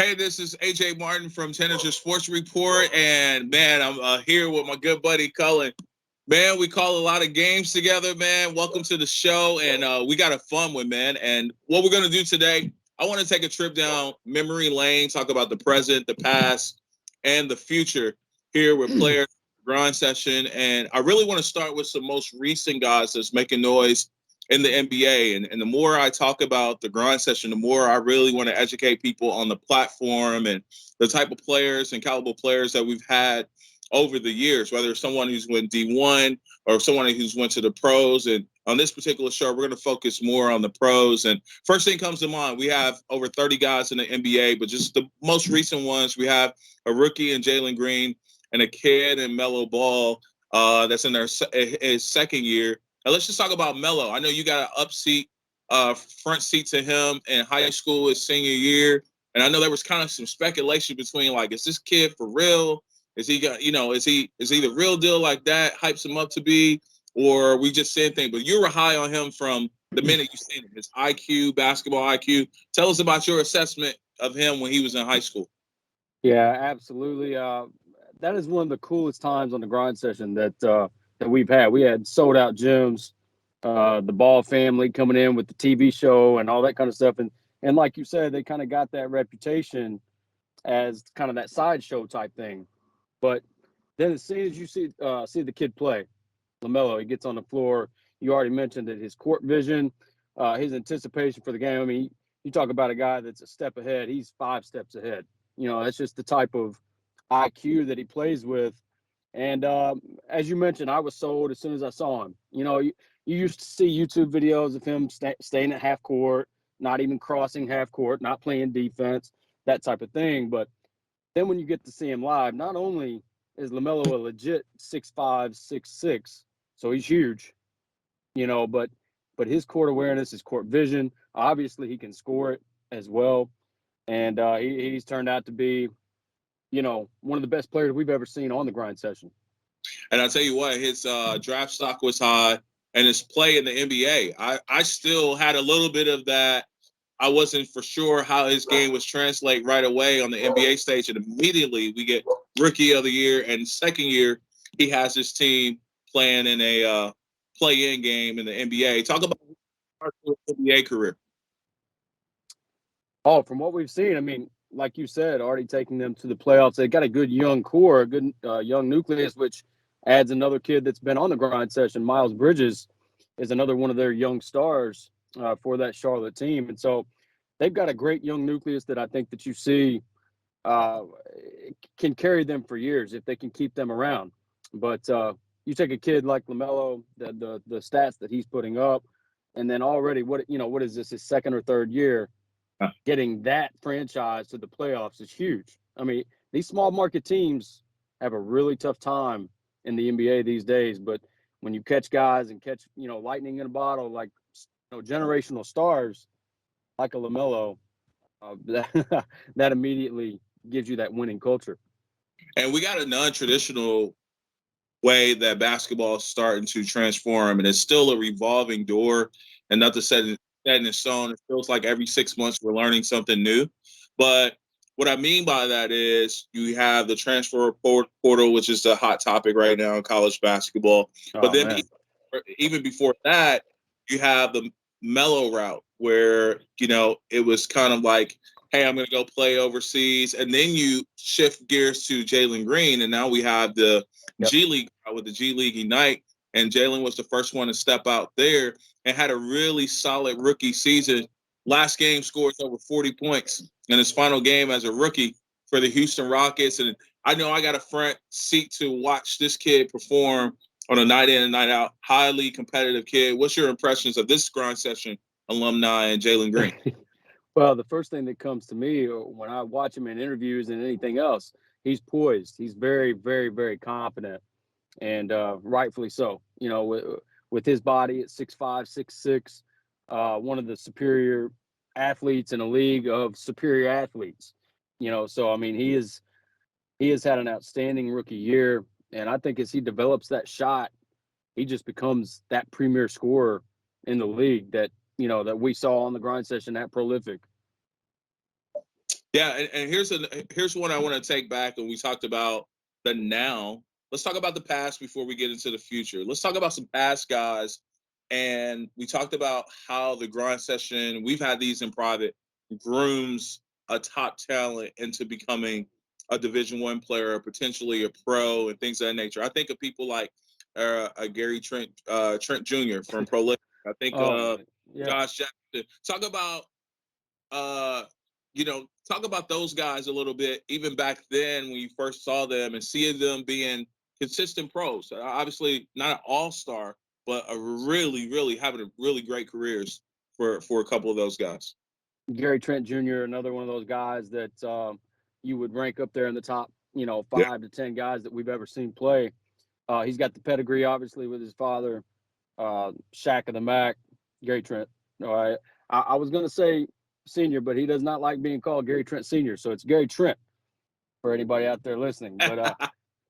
Hey, this is AJ Martin from Tanager Sports Report, and man, I'm here with my good buddy Kullen. Man, we call a lot of games together, man. Welcome to the show, and we got a fun one, man. And what we're gonna do today, I want to take a trip down memory lane, talk about the present, the past, and the future here with players grind session. And I really want to start with some most recent guys that's making noise in the NBA. And the more I talk about the grind session, the more I really want to educate people on the platform and the type of players and caliber players that we've had over the years, whether it's someone who's went D1 or someone who's went to the pros. And on this particular show, we're going to focus more on the pros. And first thing comes to mind, we have over 30 guys in the NBA, but just the most recent ones, we have a rookie in Jalen Green and a kid in Melo Ball that's in his second year. Now let's just talk about Melo. I know you got an front seat to him in high school his senior year. And I know there was kind of some speculation between, like, is this kid for real? Is he got, is he the real deal like that, hypes him up to be, or we just saying things? But you were high on him from the minute you seen him, his IQ, basketball IQ. Tell us about your assessment of him when he was in high school. Yeah, absolutely. That is one of the coolest times on the grind session that we've had. We had sold out gyms, the Ball family coming in with the TV show and all that kind of stuff. And like you said, they kind of got that reputation as kind of that sideshow type thing. But then as soon as you see the kid play, LaMelo, he gets on the floor. You already mentioned that his court vision, his anticipation for the game. I mean, you talk about a guy that's a step ahead. He's 5 steps ahead. That's just the type of IQ that he plays with. And as you mentioned, I was sold as soon as I saw him. You used to see YouTube videos of him staying at half court, not even crossing half court, not playing defense, that type of thing. But then when you get to see him live, not only is LaMelo a legit 6'5", 6'6", so he's huge, but his court awareness, his court vision, obviously he can score it as well. And he's turned out to be, one of the best players we've ever seen on the grind session. And I'll tell you what, his draft stock was high, and his play in the NBA, I still had a little bit of that. I wasn't for sure how his game was translate right away on the NBA stage, and immediately we get Rookie of the Year, and second year he has his team playing in a play-in game in the NBA. Talk about his NBA career. Oh, from what we've seen, I mean, like you said, already taking them to the playoffs. They got a good young core, a good young nucleus, which adds another kid that's been on the grind session. Miles Bridges is another one of their young stars for that Charlotte team. And so they've got a great young nucleus that I think that you see uh, can carry them for years if they can keep them around. But you take a kid like LaMelo, the stats that he's putting up, and then already what is this, his second or third year? Getting that franchise to the playoffs is huge. I mean, these small market teams have a really tough time in the NBA these days. But when you catch guys and catch, lightning in a bottle, like, generational stars like a LaMelo, that immediately gives you that winning culture. And we got a non-traditional way that basketball is starting to transform, and it's still a revolving door, and not to set in stone. It feels like every 6 months we're learning something new. But what I mean by that is you have the transfer portal, which is the hot topic right now in college basketball. But then even before that, you have the mellow route where, it was kind of like, hey, I'm going to go play overseas. And then you shift gears to Jalen Green. And now we have the G League with the G League Ignite. And Jalen was the first one to step out there and had a really solid rookie season. Last game scored over 40 points in his final game as a rookie for the Houston Rockets. And I know I got a front seat to watch this kid perform on a night in and night out. Highly competitive kid. What's your impressions of this grind session alumni and Jalen Green? Well, the first thing that comes to me when I watch him in interviews and anything else, he's poised. He's very, very, very confident, and rightfully so. With his body at 6'5", 6'6", one of the superior athletes in a league of superior athletes. So I mean, he has had an outstanding rookie year, and I think as he develops that shot, he just becomes that premier scorer in the league that we saw on the grind session, that prolific. Yeah, and here's one I want to take back. And we talked about the now. Let's talk about the past before we get into the future. Let's talk about some past guys. And we talked about how the grind session, we've had these in private, grooms a top talent into becoming a Division I player, or potentially a pro, and things of that nature. I think of people like Gary Trent Jr. from Prolific. I think Oh, yeah. Josh Jackson. Uh, talk about those guys a little bit, even back then when you first saw them and seeing them being consistent pros. Obviously, not an all-star, but a really having a really great careers for a couple of those guys. Gary Trent Jr., another one of those guys that you would rank up there in the top, Yeah, 5 to 10 guys that we've ever seen play. He's got the pedigree, obviously, with his father, Shaq of the Mac, Gary Trent. All right. I was going to say senior, but he does not like being called Gary Trent Sr., so it's Gary Trent for anybody out there listening. But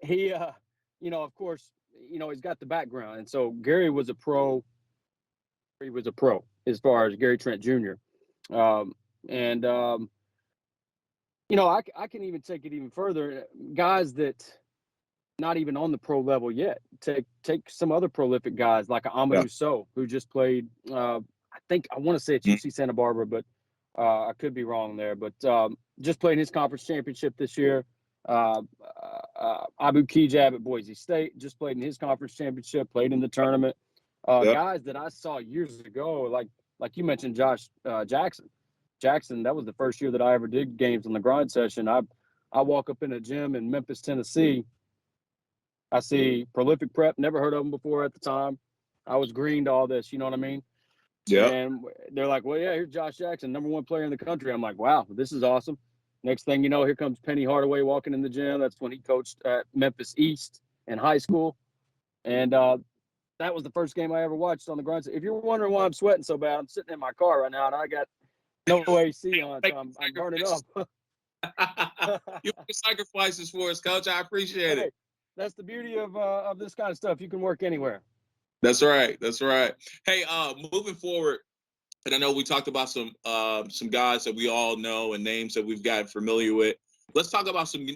he, of course, he's got the background. And so Gary was a pro. He was a pro as far as Gary Trent Jr. And I can even take it even further. Guys that not even on the pro level yet. Take some other prolific guys like yeah. Amadou Sow, who just played. I want to say it's UC Santa Barbara, but I could be wrong there. But just played his conference championship this year. Abu Kijab at Boise State just played in his conference championship. Played in the tournament. Yep. Guys that I saw years ago, like you mentioned, Josh Jackson. Jackson, that was the first year that I ever did games on the grind session. I walk up in a gym in Memphis, Tennessee. I see Prolific Prep, never heard of them before at the time. I was green to all this, you know what I mean? Yep. And they're like, well, yeah, here's Josh Jackson, #1 player in the country. I'm like, wow, this is awesome. Next thing you know, here comes Penny Hardaway walking in the gym. That's when he coached at Memphis East in high school. And that was the first game I ever watched on the grind. If you're wondering why I'm sweating so bad, I'm sitting in my car right now and I got no AC on, so I'm burning up. You make sacrifices for us, Coach. I appreciate it. Hey, that's the beauty of this kind of stuff. You can work anywhere. That's right. That's right. Hey, moving forward, and I know we talked about some guys that we all know and names that we've gotten familiar with. Let's talk about some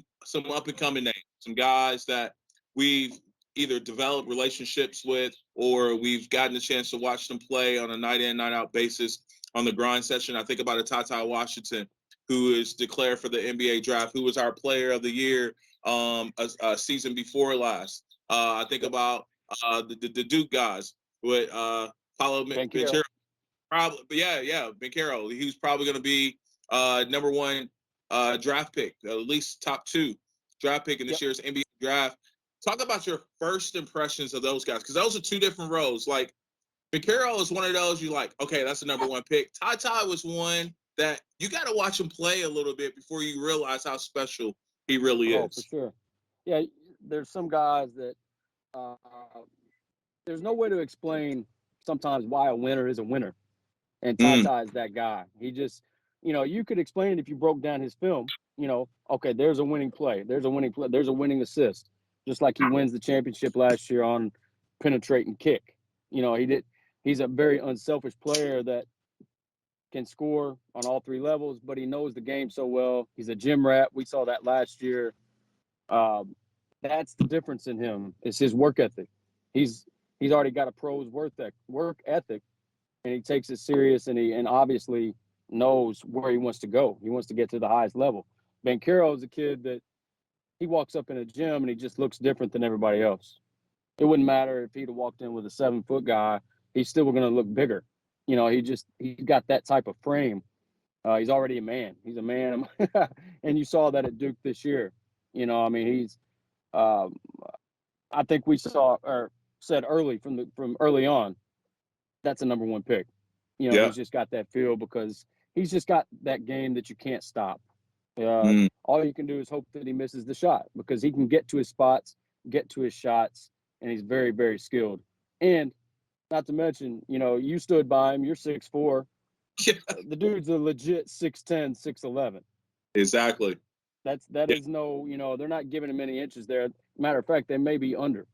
up and coming names, some guys that we've either developed relationships with or we've gotten a chance to watch them play on a night in, night out basis on the grind session. I think about a Ty Washington, who is declared for the NBA draft, who was our player of the year a season before last. I think about the Duke guys with Paulo Ventura. Probably, but yeah, Minkero. He was probably going to be #1 draft pick, at least top 2 draft pick in this Yep. year's NBA draft. Talk about your first impressions of those guys, because those are 2 different roles. Like Minkero is one of those you like, okay, that's the #1 pick. Ty was one that you got to watch him play a little bit before you realize how special he really Oh, for is. sure. Yeah, there's some guys that uh, there's no way to explain sometimes why a winner is a winner. And Mm, Tata is that guy. He just, you could explain it if you broke down his film. Okay, there's a winning play. There's a winning play. There's a winning assist. Just like he wins the championship last year on penetrate and kick. He did. He's a very unselfish player that can score on all 3 levels, but he knows the game so well. He's a gym rat. We saw that last year. Um, that's the difference in him. It's his work ethic. He's he's already got a pro's work ethic, and he takes it serious, and obviously knows where he wants to go. He wants to get to the highest level. Banchero is a kid that he walks up in a gym and he just looks different than everybody else. It wouldn't matter if he'd have walked in with a 7-foot guy; he's still going to look bigger. He's got that type of frame. He's already a man. He's a man, and you saw that at Duke this year. I mean, he's. Um, I think we saw or said from early on that's a #1 pick. yeah. He's just got that feel because he's just got that game that you can't stop. Mm. All you can do is hope that he misses the shot because he can get to his spots, get to his shots, and he's very, very skilled. And not to mention, you stood by him. You're 6'4". The dude's a legit 6'10", 6'11". Exactly. That is no, they're not giving him any inches there. Matter of fact, they may be under.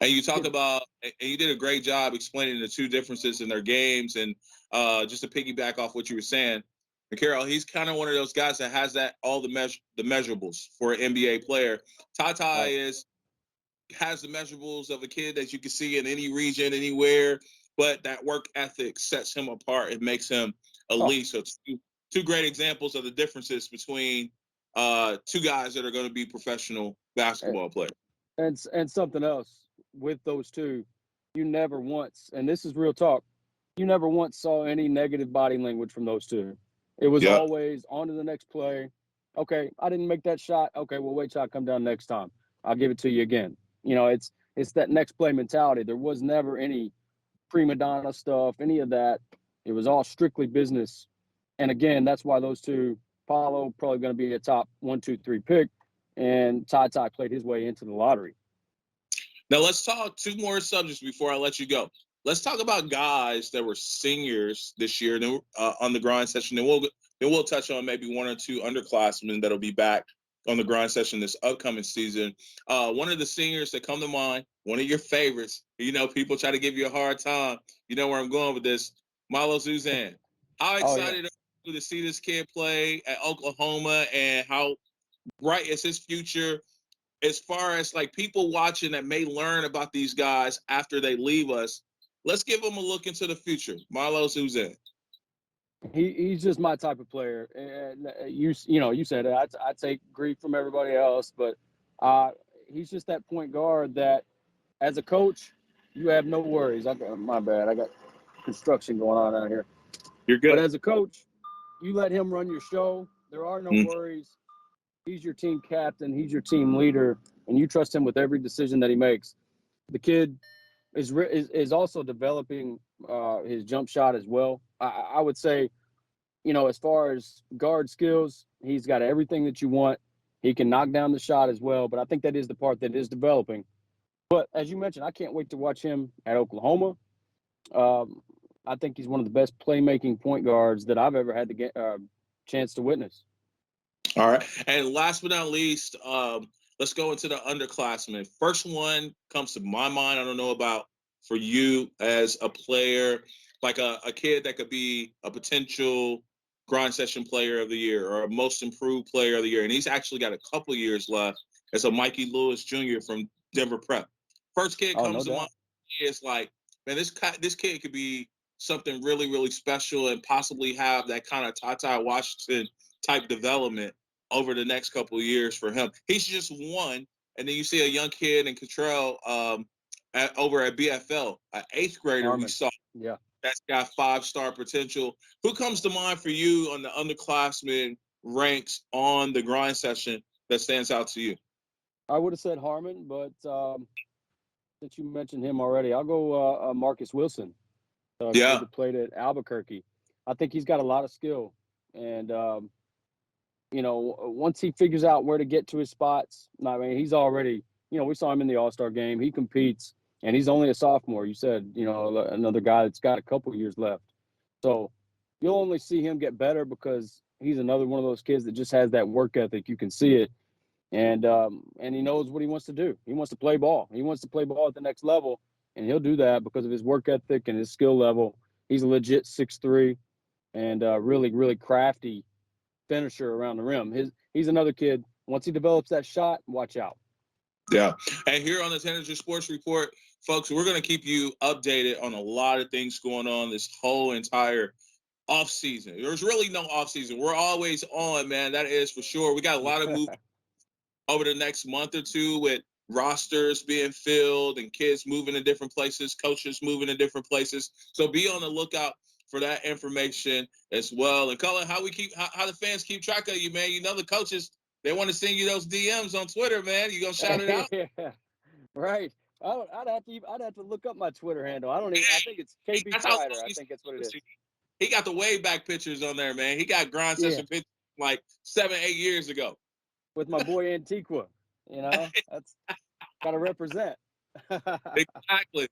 And you talk about, and you did a great job explaining the 2 differences in their games. And just to piggyback off what you were saying, And Carol, he's kind of one of those guys that has that all the measurables for an NBA player. Tata Right. has the measurables of a kid that you can see in any region, anywhere, but that work ethic sets him apart and makes him Oh, elite. So two great examples of the differences between two guys that are going to be professional basketball players. and something else with those two, you never once, and this is real talk, you never once saw any negative body language from those two. It was Yeah. always on to the next play. Okay, I didn't make that shot. Okay, well, wait till I come down next time. I'll give it to you again. It's that next play mentality. There was never any prima donna stuff, any of that. It was all strictly business. And again, that's why those two, Paulo probably going to be a top 1, 2, 3 pick, and Ty played his way into the lottery. Now let's talk two more subjects before I let you go. Let's talk about guys that were seniors this year on the grind session. Then we'll touch on maybe one or two underclassmen that'll be back on the grind session this upcoming season. One of the seniors that come to mind, one of your favorites. You know, people try to give you a hard time. You know where I'm going with this. Milo Suzanne. How Oh yeah. excited are you to see this kid play at Oklahoma, and how bright is his future? As far as like people watching that may learn about these guys after they leave us, let's give them a look into the future. Milo Suzanne. He's just my type of player. And you said it. I take grief from everybody else, but he's just that point guard that, as a coach, you have no worries. My bad. I got construction going on out here. You're But good. as a coach, you let him run your show. There are no Mm. worries. He's your team captain. He's your team leader, and you trust him with every decision that he makes. The kid is also developing his jump shot as well. I would say, as far as guard skills, he's got everything that you want. He can knock down the shot as well, but I think that is the part that is developing. But as you mentioned, I can't wait to watch him at Oklahoma. Um, I think he's one of the best playmaking point guards that I've ever had the chance to witness. All right. And last but not least, let's go into the underclassmen. First one comes to my mind. I don't know about for you as a player, like a kid that could be a potential grind session player of the year or a most improved player of the year. And he's actually got a couple years left. As a Mikey Lewis Jr. from Denver Prep. First kid Oh, no comes to mind doubt. is like, man, this kid could be something really, really special and possibly have that kind of Ty Washington type development over the next couple of years for him. He's just one, and then you see a young kid in Cottrell over at BFL, an eighth grader we Harmon. saw Yeah. that's got 5-star potential. Who comes to mind for you on the underclassmen ranks on the grind session that stands out to you? I would have said Harmon, but since you mentioned him already, I'll go Marcus Wilson, a kid Yeah. that played at Albuquerque. I think he's got a lot of skill. And, once he figures out where to get to his spots, I mean, he's already, we saw him in the All-Star game. He competes, and he's only a sophomore. You said, another guy that's got a couple years left. So you'll only see him get better because he's another one of those kids that just has that work ethic. You can see it. And he knows what he wants to do. He wants to play ball. He wants to play ball at the next level, and he'll do that because of his work ethic and his skill level. He's a legit 6'3", and really, really crafty finisher around the rim. He's another kid. Once he develops that shot, watch out. Yeah. And here on the Tanager Sports Report, folks, we're going to keep you updated on a lot of things going on this whole entire off season. There's really no off season. We're always on, man. That is for sure. We got a lot of movement over the next month or two with rosters being filled and kids moving to different places, coaches moving to different places. So be on the lookout for that information as well. And Cullen, how the fans keep track of you, man. You know the coaches, they want to send you those DMs on Twitter, man. You gonna shout it out? Yeah, right. I'd have to look up my Twitter handle. I don't even. I think it's KB That's how Crider. I think that's what it is. he got the way back pictures on there, man. He got grind Yeah, session pictures like 7-8 years ago. with my boy Antiqua. That's got to represent.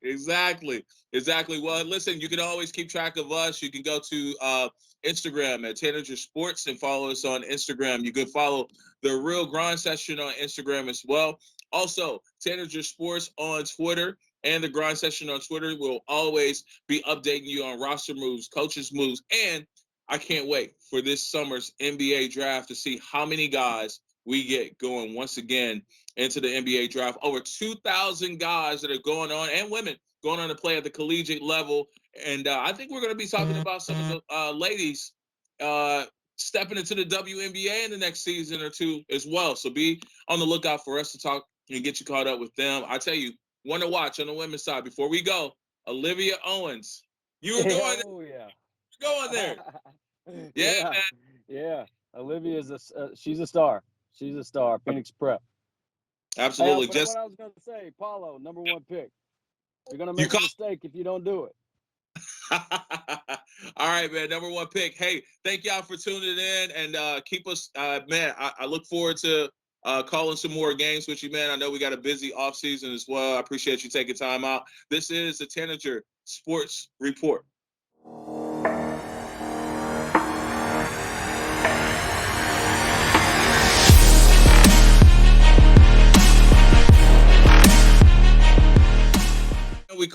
Exactly. Well, listen, you can always keep track of us. You can go to Instagram at Tanager Sports and follow us on Instagram. You can follow the Real Grind Session on Instagram as well. Also, Tanager Sports on Twitter and the Grind Session on Twitter will always be updating you on roster moves, coaches moves, and I can't wait for this summer's NBA draft to see how many guys we get going once again into the NBA draft. Over 2,000 guys that are going on, and women going on to play at the collegiate level. And I think we're going to be talking about some of the ladies stepping into the WNBA in the next season or two as well. So be on the lookout for us to talk and get you caught up with them. I tell you, one to watch on the women's side. Before we go, Olivia Owens. You were going, Oh yeah. going there. Yeah, man. Yeah. Olivia's she's a star. She's a star. Phoenix Prep. Absolutely. But what I was going to say, Paulo, number 1 pick. You're going to make a mistake if you don't do it. All right, man. Number 1 pick. Hey, thank y'all for tuning in and keep us, man. I look forward to calling some more games with you, man. I know we got a busy off season as well. I appreciate you taking time out. This is the Tanager Sports Report.